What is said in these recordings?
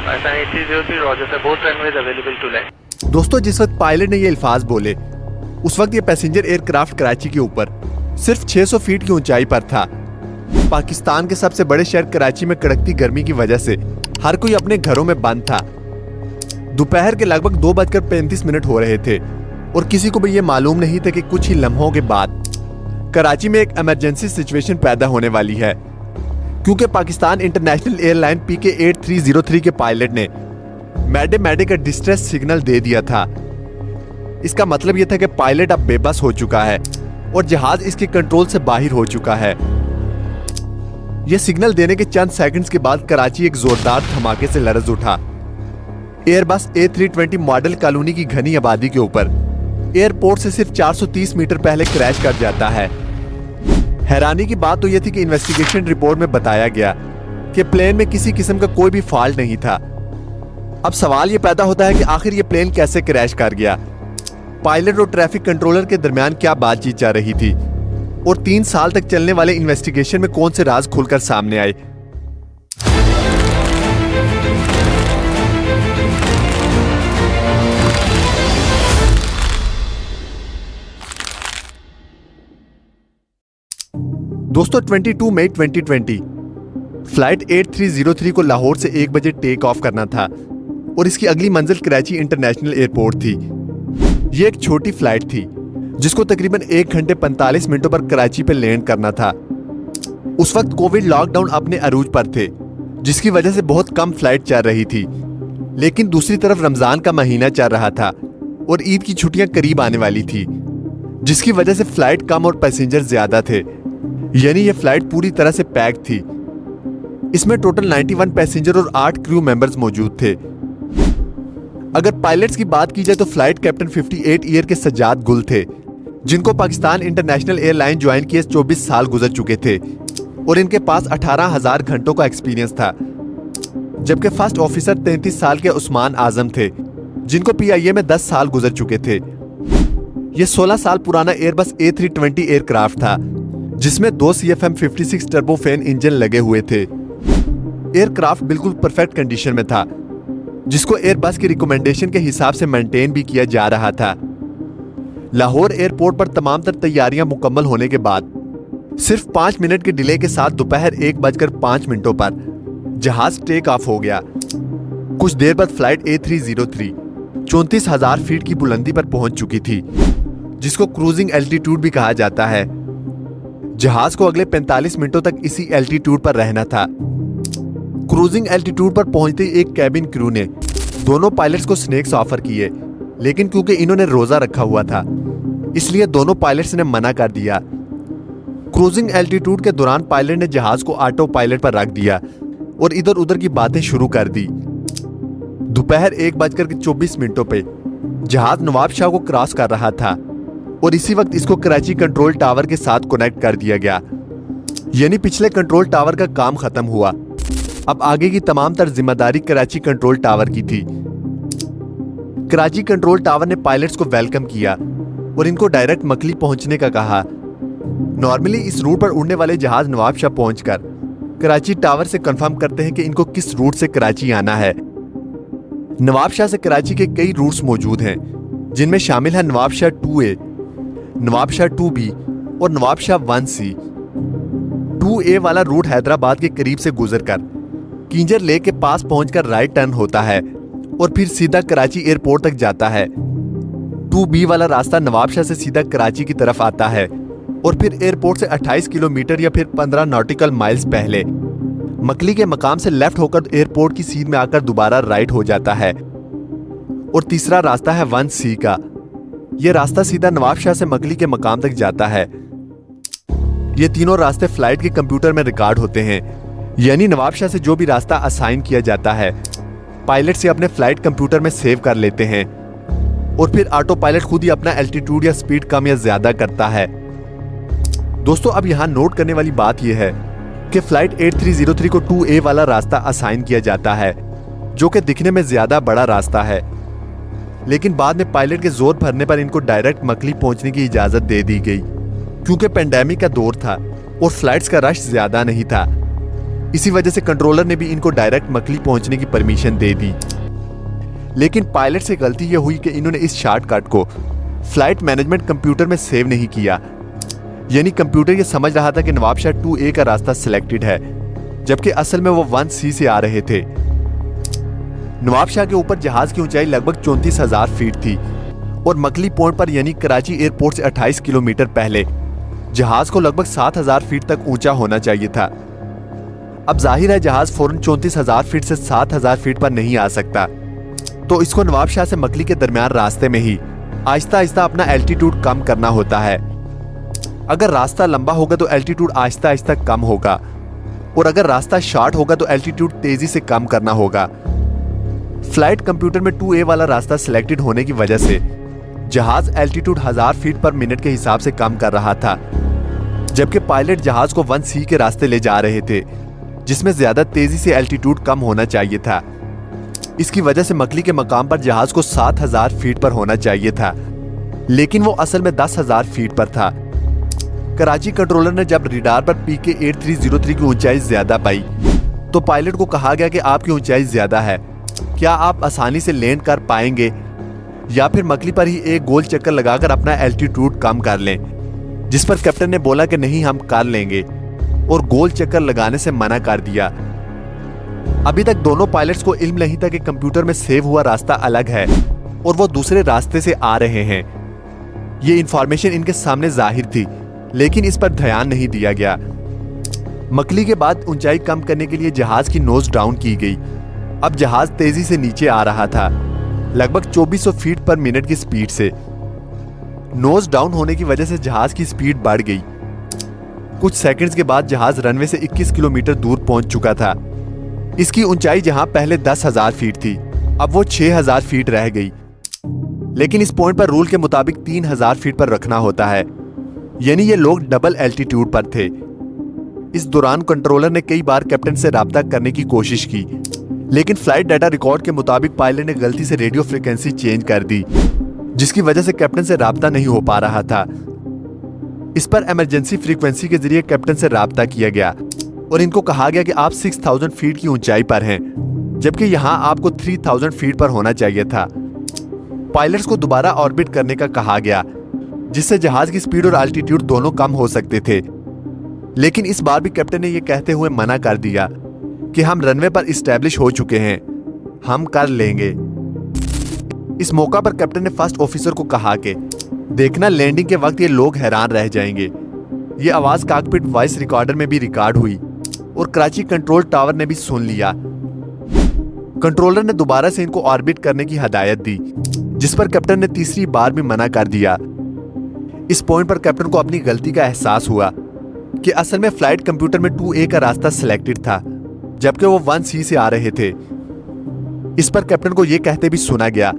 803 Roger sir, both runways available to land. दोस्तों, जिस वक्त पायलट ने ये अल्फाज बोले उस वक्त ये पैसेंजर एयरक्राफ्ट कराची के ऊपर सिर्फ 600 फीट की ऊंचाई पर था। पाकिस्तान के सबसे बड़े शहर कराची में कड़कती गर्मी की वजह से हर कोई अपने घरों में बंद था। दोपहर के लगभग 2:35 हो रहे थे और किसी को भी ये मालूम नहीं था कि कुछ ही लम्हों के बाद कराची में एक इमरजेंसी सिचुएशन पैदा होने वाली है, क्योंकि पाकिस्तान इंटरनेशनल एयरलाइन PK 8303 के पायलट ने मैडे का डिस्ट्रेस सिग्नल दे दिया था। इसका मतलब यह था कि पायलट अब बेबस हो चुका है और जहाज इसके कंट्रोल से बाहर हो चुका है। यह सिग्नल देने के चंद सेकंड्स के बाद कराची एक जोरदार धमाके से लरज उठा। एयरबस A320 मॉडल कॉलोनी की घनी आबादी के ऊपर एयरपोर्ट से सिर्फ 430 मीटर पहले क्रैश कर जाता है। हैरानी की बात तो यह थी कि इन्वेस्टिगेशन रिपोर्ट में बताया गया कि प्लेन में किसी किस्म का कोई भी फॉल्ट नहीं था। अब सवाल यह पैदा होता है कि आखिर यह प्लेन कैसे क्रैश कर गया, पायलट और ट्रैफिक कंट्रोलर के दरमियान क्या बातचीत चल रही थी और 3 साल तक चलने वाले इन्वेस्टिगेशन में कौन से राज खुलकर सामने आए। दोस्तों, 22 मई 2020 फ्लाइट 8303 को लाहौर से 1 बजे टेक ऑफ करना था और इसकी अगली मंजिल कराची इंटरनेशनल एयरपोर्ट थी। ये एक छोटी फ्लाइट थी जिसको तकरीबन 1 घंटे 45 मिनटों पर कराची पर लैंड करना था। उस वक्त कोविड लॉकडाउन अपने अरूज पर थे, जिसकी वजह से बहुत कम फ्लाइट चल रही थी। लेकिन दूसरी तरफ रमजान का महीना चल रहा था और ईद की छुट्टियां करीब आने वाली थी, जिसकी वजह से फ्लाइट कम और पैसेंजर ज्यादा थे। यानी यह फ्लाइट पूरी तरह से पैक थी। इसमें टोटल 91 पैसेंजर और 8 क्रू मेंबर्स मौजूद थे। अगर पायलट्स की बात की जाए तो फ्लाइट कैप्टन 58 ईयर के सज्जाद गुल थे, जिनको पाकिस्तान इंटरनेशनल एयरलाइन ज्वाइन किए 24 साल गुजर चुके थे और इनके पास 18,000 घंटों का एक्सपीरियंस था। जबकि फर्स्ट ऑफिसर 33 साल के उस्मान आजम थे, जिनको PIA में 10 साल गुजर चुके थे। यह 16 साल पुराना एयरबस A320 एयरक्राफ्ट था, जिसमें 2 CFM56 टर्बोफैन इंजन लगे हुए थे। एयरक्राफ्ट बिल्कुल परफेक्ट कंडीशन में था, जिसको एयरबस की रिकमेंडेशन के हिसाब से मेंटेन भी किया जा रहा था। लाहौर एयरपोर्ट पर तमाम तर तैयारियां मुकम्मल होने के बाद सिर्फ 5 मिनट के डिले के साथ दोपहर 1:05 पर जहाज टेक ऑफ हो गया। कुछ देर बाद फ्लाइट A303 34,000 फीट की बुलंदी पर पहुंच चुकी थी, जिसको क्रूजिंग एल्टीट्यूड भी कहा जाता है। जहाज को अगले 45 मिनटों तक इसी एल्टीट्यूड पर रहना था। क्रूजिंग एल्टीट्यूड पर पहुंचते ही एक कैबिन क्रू ने दोनों पायलट्स को स्नैक्स ऑफर किए, लेकिन क्योंकि इन्होंने रोजा रखा हुआ था, इसलिए दोनों पायलट्स ने मना कर दिया। क्रूजिंग एल्टीट्यूड के दौरान पायलट ने जहाज को ऑटो पायलट पर रख दिया और इधर उधर की बातें शुरू कर दी। दोपहर 1:24 पे जहाज नवाब शाह को क्रॉस कर रहा था और इसी वक्त इसको कराची कंट्रोल टावर के साथ कनेक्ट कर दिया गया। यानी पिछले कंट्रोल टावर का काम खत्म हुआ। अब आगे की तमाम तर जिम्मेदारी कराची कंट्रोल टावर की थी। कराची कंट्रोल टावर ने पायलट्स को वेलकम किया और इनको डायरेक्ट मकली पहुंचने का कहा। नॉर्मली इस रूट पर उड़ने वाले जहाज नवाब शाह पहुंचकर कराची टावर से कंफर्म करते हैं कि इनको किस रूट से कराची आना है। नवाब शाह से कराची के कई रूट्स मौजूद हैं, जिनमें शामिल है नवाब शाह 2A, नवाब शाह 2B और नवाब शाह 1C। 2A वाला रूट हैदराबाद के करीब से गुजरकर किंजर लेक के पास पहुंचकर राइट टर्न होता है और फिर सीधा कराची एयरपोर्ट तक जाता है। 2B वाला रास्ता नवाब शाह से सीधा कराची की तरफ आता है और फिर एयरपोर्ट से 28 किलोमीटर या फिर 15 नॉटिकल माइल्स पहले मकली के मकाम से लेफ्ट होकर एयरपोर्ट की सीध में आकर दोबारा राइट हो जाता है। और तीसरा रास्ता है 1C का। यह रास्ता सीधा नवाब शाह से मकली के मकाम तक जाता है। ये तीनों रास्ते फ्लाइट के कंप्यूटर में रिकॉर्ड होते हैं। यानी नवाब शाह से जो भी रास्ता असाइन किया जाता है, पायलट से अपने फ्लाइट कंप्यूटर में सेव कर लेते हैं और फिर ऑटो पायलट खुद ही अपना एल्टीट्यूड या स्पीड कम या ज्यादा करता है। दोस्तों, अब यहाँ नोट करने वाली बात यह है कि फ्लाइट 8303 को 2A वाला रास्ता असाइन किया जाता है, जो कि दिखने में ज्यादा बड़ा रास्ता है, लेकिन बाद में पायलट के जोर भरने पर इनको डायरेक्ट मकली पहुंचने की इजाजत दे दी गई, क्योंकि पेंडेमिक का दौर था और फ्लाइट्स का रश ज्यादा नहीं था। इसी वजह से कंट्रोलर ने भी इनको डायरेक्ट मकली पहुंचने की परमिशन दे दी। लेकिन पायलट से गलती यह हुई कि इन्होंने इस शॉर्टकट को फ्लाइट मैनेजमेंट कंप्यूटर में सेव नहीं किया। यानी कंप्यूटर ये समझ रहा था कि नवाबशाह 2A का रास्ता सिलेक्टेड है, जबकि असल में वो 1C से आ रहे थे। नवाबशाह के ऊपर जहाज की ऊंचाई लगभग 34,000 फीट थी और मकली पॉइंट पर यानी कराची एयरपोर्ट से 28 किलोमीटर पहले जहाज को लगभग 7,000 फीट तक ऊंचा होना चाहिए था। अब जाहिर है जहाज फौरन 34,000 फीट से 7,000 फीट पर नहीं आ सकता, तो इसको नवाबशाह से मकली के दरमियान रास्ते में ही आहिस्ता आहिस्ता अपना एल्टीट्यूड कम करना होता है। अगर रास्ता लंबा होगा तो एल्टीट्यूड आहिस्ता आहिस्ता कम होगा, और अगर रास्ता शॉर्ट होगा तो एल्टीट्यूड तेजी से कम करना होगा। फ्लाइट कंप्यूटर में 2A वाला रास्ता सिलेक्टेड होने की वजह से जहाज एल्टीट्यूड 1000 फीट पर मिनट के हिसाब से कम कर रहा था, जबकि पायलट जहाज को 1C के रास्ते ले जा रहे थे, जिसमें ज्यादा तेजी से एल्टीट्यूड कम होना चाहिए था। इसकी वजह से मकली के मकाम पर जहाज को 7,000 फीट पर होना चाहिए था, लेकिन वो असल में 10,000 फीट पर था। कराची कंट्रोलर ने जब रडार पर PK 8303 की ऊंचाई ज्यादा पाई तो पायलट को कहा गया कि आपकी ऊंचाई ज्यादा है, क्या आप आसानी से लैंड कर पाएंगे या फिर मकली पर ही एक गोल चक्कर लगाकर अपना एल्टीट्यूड कम कर लें। जिस पर कैप्टन ने बोला कि नहीं, हम कर लेंगे, और गोल चक्कर लगाने से मना कर दिया। अभी तक दोनों पायलट्स को इल्म नहीं था कि कंप्यूटर में सेव हुआ रास्ता अलग है और वो दूसरे रास्ते से आ रहे हैं। ये इंफॉर्मेशन इनके सामने जाहिर थी, लेकिन इस पर ध्यान नहीं दिया गया। मकली के बाद ऊंचाई कम करने के लिए जहाज की नोज डाउन की गई। अब जहाज तेजी से नीचे आ रहा था, लगभग 2400 फीट पर मिनट की स्पीड से। नोज डाउन होने की वजह से जहाज की स्पीड बढ़ गई। कुछ सेकंड्स के बाद जहाज रनवे से 21 किलोमीटर दूर पहुंच चुका था। इसकी ऊंचाई जहां पहले 10,000 फीट थी, अब वो 6,000 फीट रह गई। लेकिन इस पॉइंट पर रूल के मुताबिक 3,000 फीट पर रखना होता है, यानी ये लोग डबल एल्टीट्यूड पर थे। इस दौरान कंट्रोलर ने कई बार कैप्टन से राब्ता करने की कोशिश की, लेकिन फ्लाइट डाटा रिकॉर्ड के मुताबिक पायलट ने गलती से रेडियो फ्रीक्वेंसी चेंज कर दी, जिसकी वजह से कैप्टन से राब्ता नहीं हो पा रहा था। इस पर इमरजेंसी फ्रीक्वेंसी के जरिए कैप्टन से राब्ता किया गया और इनको कहा गया कि आप 6,000 फीट की ऊंचाई पर हैं, जबकि यहां आपको 3,000 फीट पर होना चाहिए था। पायलट्स को दोबारा ऑर्बिट करने का कहा गया, जिससे जहाज की स्पीड और एल्टीट्यूड दोनों कम हो सकते थे। लेकिन इस बार भी कैप्टन ने यह कहते हुए मना कर दिया कि हम रनवे पर इस्टेब्लिश हो चुके हैं, हम कर लेंगे। इस मौका पर कैप्टन ने फर्स्ट ऑफिसर को कहा कि देखना, लैंडिंग के वक्त ये लोग हैरान रह जाएंगे। ये आवाज कॉकपिट वॉइस रिकॉर्डर में भी रिकॉर्ड हुई और कराची कंट्रोल टावर ने भी सुन लिया। कंट्रोलर ने दोबारा से इनको ऑर्बिट करने की हदायत दी, जिस पर कैप्टन ने तीसरी बार भी मना कर दिया। इस पॉइंट पर कैप्टन को अपनी गलती का एहसास हुआ कि असल में फ्लाइट कंप्यूटर में 2A का रास्ता सिलेक्टेड था, जबकि वो 1C से आ रहे थे। इस पर कैप्टन को यह कहते भी सुना गया,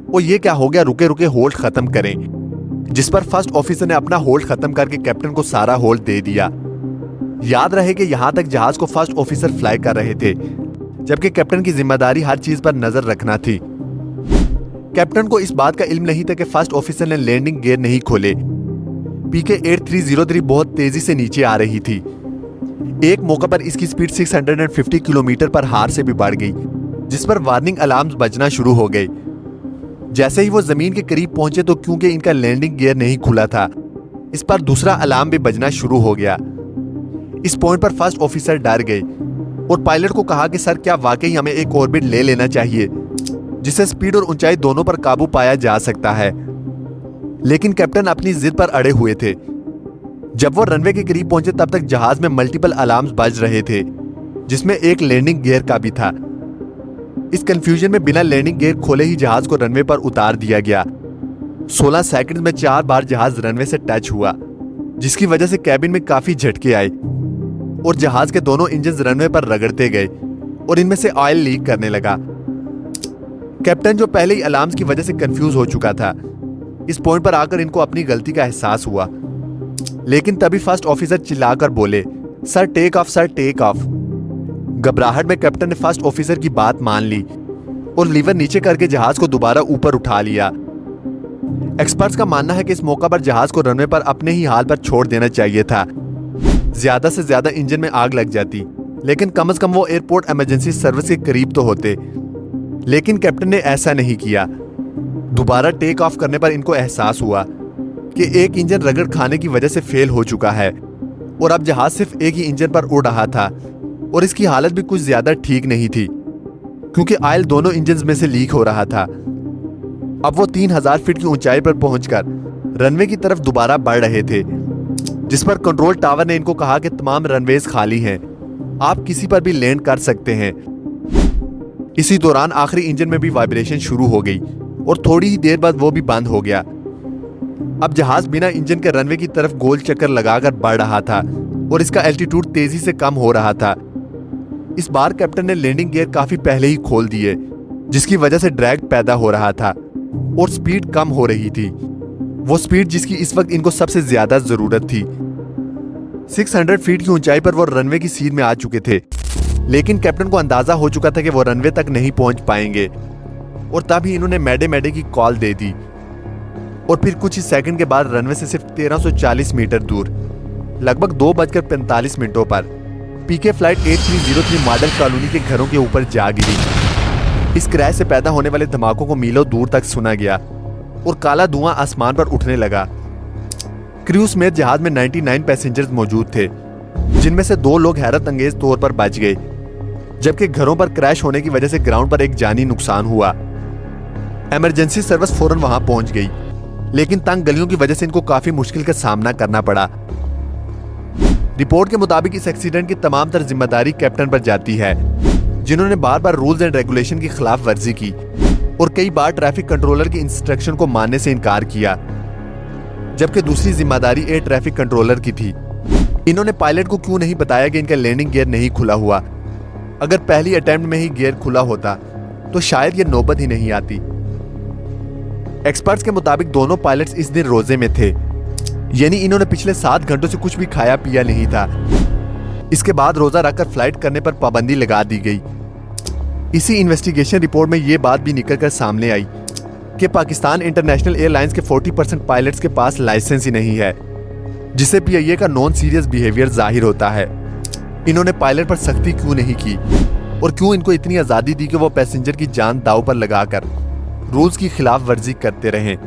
वो ये क्या हो गया, रुके रुके होल्ड खत्म करें। जिस पर फर्स्ट ऑफिसर ने अपना होल्ड खत्म करके कैप्टन को सारा होल्ड दे दिया। याद रहे कि यहां तक जहाज को फर्स्ट ऑफिसर फ्लाई कर रहे थे, जबकि कैप्टन की जिम्मेदारी हर चीज पर नजर रखना थी। कैप्टन को इस बात का इल्म नहीं था कि फर्स्ट ऑफिसर ने लैंडिंग गियर नहीं खोले। PK 8303 बहुत तेजी से नीचे आ रही थी। एक मौका पर इसकी स्पीड 650 किलोमीटर पर हार से भी बढ़ गई, जिस पर वार्निंग अलार्म्स बजना शुरू हो गए। जैसे ही वो जमीन के करीब पहुंचे तो क्योंकि इनका लैंडिंग गियर नहीं खुला था, इस पर दूसरा अलार्म भी बजना शुरू हो गया। इस पॉइंट पर फर्स्ट ऑफिसर डर गए और पायलट को कहा कि सर, क्या वाकई हमें एक ऑर्बिट ले लेना चाहिए, जिससे स्पीड और ऊंचाई दोनों पर काबू पाया जा सकता है। लेकिन कैप्टन अपनी जिद पर अड़े हुए थे। जब वो रनवे के करीब पहुंचे तब तक जहाज में मल्टीपल अलार्म्स बज रहे थे, जिसमें एक लैंडिंग गियर का भी था। इस कंफ्यूजन में बिना लैंडिंग गियर खोले ही जहाज को रनवे पर उतार दिया गया। 16 सेकंड में 4 बार जहाज रनवे से टच हुआ, जिसकी वजह से कैबिन में काफी झटके आए और जहाज के दोनों इंजन रनवे पर रगड़ते गए और इनमें से ऑयल लीक करने लगा। कैप्टन, जो पहले ही अलार्म्स की वजह से कंफ्यूज हो चुका था, इस पॉइंट पर आकर इनको अपनी गलती का एहसास हुआ। लेकिन तभी फर्स्ट ऑफिसर चिल्लाकर बोले, sir take off, sir take off. घबराहट में कैप्टन ने फर्स्ट ऑफिसर की बात मान ली और लीवर नीचे करके जहाज को दोबारा ऊपर उठा लिया। एक्सपर्ट्स का मानना है कि इस मौका पर जहाज को रनवे पर अपने ही हाल पर छोड़ देना चाहिए था। ज्यादा से ज्यादा इंजन में आग लग जाती लेकिन कम से कम वो एयरपोर्ट इमरजेंसी सर्विस के करीब तो होते। लेकिन कैप्टन ने ऐसा नहीं किया। दोबारा टेक ऑफ करने पर इनको एहसास हुआ कि एक इंजन रगड़ खाने की वजह से फेल हो चुका है और अब जहाज सिर्फ एक ही इंजन पर उड़ रहा था और इसकी हालत भी कुछ ज्यादा ठीक नहीं थी क्योंकि ऑयल दोनों इंजन में से लीक हो रहा था। अब वो 3000 फीट की ऊंचाई पर पहुंचकर रनवे की तरफ दोबारा बढ़ रहे थे, जिस पर कंट्रोल टावर ने इनको कहा कि तमाम रनवेज खाली हैं, आप किसी पर भी लैंड कर सकते हैं। इसी दौरान आखिरी इंजन में भी वाइब्रेशन शुरू हो गई और थोड़ी ही देर बाद वो भी बंद हो गया। अब जहाज बिना इंजन के रनवे की तरफ गोल चक्कर लगाकर बढ़ रहा था और इसका एल्टीट्यूड तेजी से कम हो रहा था। इस बार कैप्टन ने लैंडिंग गियर काफी पहले ही खोल दिए, जिसकी वजह से ड्रैग पैदा हो रहा था और स्पीड कम हो रही थी, वो स्पीड जिसकी इस वक्त इनको सबसे ज्यादा जरूरत थी। 600 फीट की ऊंचाई पर वो रनवे की सीध में आ चुके थे, लेकिन कैप्टन को अंदाजा हो चुका था कि वो रनवे तक नहीं पहुंच पाएंगे और तभी इन्होंने मैडे मैडे की कॉल दे दी और फिर कुछ ही सेकंड के बाद रनवे से सिर्फ 1340 मीटर दूर लगभग 2:45 पर पीके फ्लाइट 8303 मॉडल कॉलोनी के घरों के ऊपर जा गिरी। इस क्रैश से पैदा होने वाले धमाकों को मीलों दूर तक सुना गया और काला धुआं आसमान पर उठने लगा। क्रू समेत जहाज में 99 पैसेंजर्स मौजूद थे, जिनमें से 2 लोग हैरत अंगेज तौर पर बच गए, जबकि घरों पर क्रैश होने की वजह से ग्राउंड पर एक जानी नुकसान हुआ। इमरजेंसी सर्विस फौरन वहां पहुंच गई, लेकिन तंग गलियों की वजह से इनको काफी मुश्किल का सामना करना पड़ा। रिपोर्ट के मुताबिक इस एक्सीडेंट की तमाम तर जिम्मेदारी कैप्टन पर जाती है, जिन्होंने बार बार रूल्स एंड रेगुलेशन की खिलाफ वर्जी की और कई बार ट्रैफिक कंट्रोलर की इंस्ट्रक्शन को मानने से इनकार किया, जबकि दूसरी जिम्मेदारी एयर ट्रैफिक कंट्रोलर की थी। इन्होंने पायलट को क्यों नहीं बताया कि इनका लैंडिंग गियर नहीं खुला हुआ। अगर पहली अटेम्प्ट में ही गियर खुला होता तो शायद ये नौबत ही नहीं आती। एक्सपर्ट्स के मुताबिक दोनों पायलट्स इस दिन रोजे में थे, यानी इन्होंने पिछले 7 घंटों से कुछ भी खाया पिया नहीं था। इसके बाद रोजा रखकर फ्लाइट करने पर पाबंदी लगा दी गई। इसी इन्वेस्टिगेशन रिपोर्ट में यह बात भी निकलकर सामने आई कि पाकिस्तान इंटरनेशनल एयरलाइंस के 40% पायलट्स के पास लाइसेंस ही नहीं है, जिससे पीआईए का नॉन सीरियस बिहेवियर जाहिर होता है। इन्होंने पायलट पर सख्ती क्यों नहीं की और क्यों इनको इतनी आजादी दी कि वो पैसेंजर की जान दांव पर लगाकर रूल्स की खिलाफ वर्जी करते रहें।